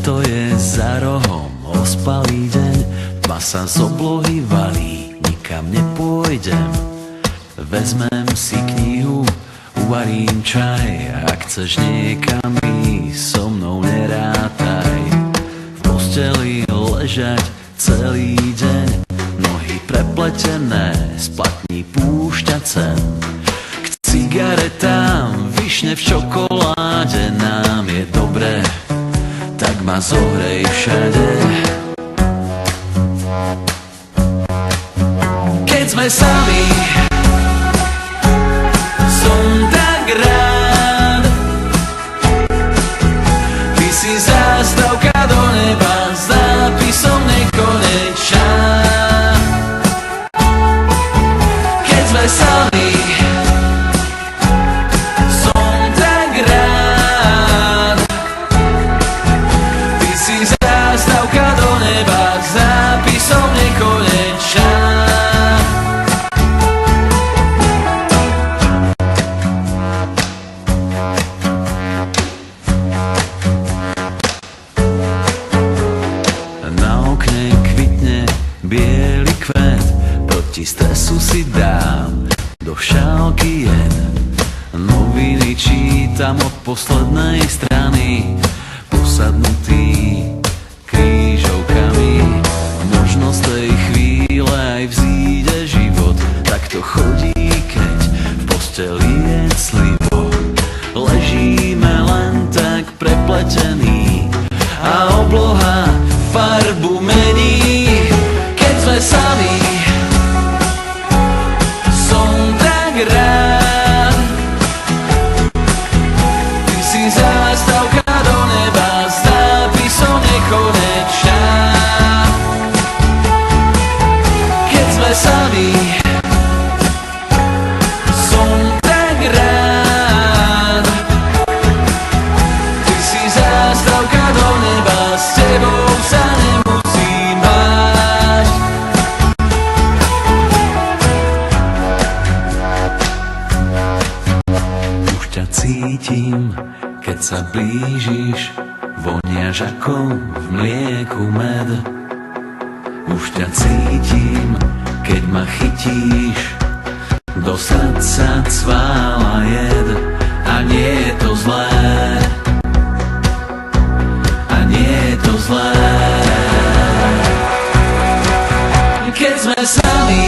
Leto je za rohom, ospalý deň, tma sa z oblohy valí, nikam nepôjdem. Vezmem si knihu, uvarím čaj, ak chceš niekam ísť, so mnou nerátaj. V posteli ležať celý deň, nohy prepletené, z platní púšťať sen. K cigaretám, višne v čokoláde, nám je dobré, tak ma zohrej všade. Keď sme sami, som tak rád. Ty si zástavka do neba s nápisom nekonečná. Keď sme sami, som tak rád. Ty si zástavka do neba s nápisom nekonečná. Bielý kvet, proti stresu si dám do šálky jen. Noviny čítam od poslednej strany, posadnutý krížovkami. Možno z tej chvíle aj vzíde život, tak to chodí, keď v posteli je clivo. Ležíme len tak prepletení a obloha farbu mení. Sme sami, som tak rád. Ty si zástavka do neba s nápisom nekonečná. Keď sme sami, som tak rád. Ty si zástavka do neba, s tebou sa nemusím báť. Cítim, keď sa blížiš, voniaš ako v mlieku med. Už ťa cítim, keď ma chytíš, do srdca cvála jed. A nie je to zlé, a nie je to zlé. Keď sme sami,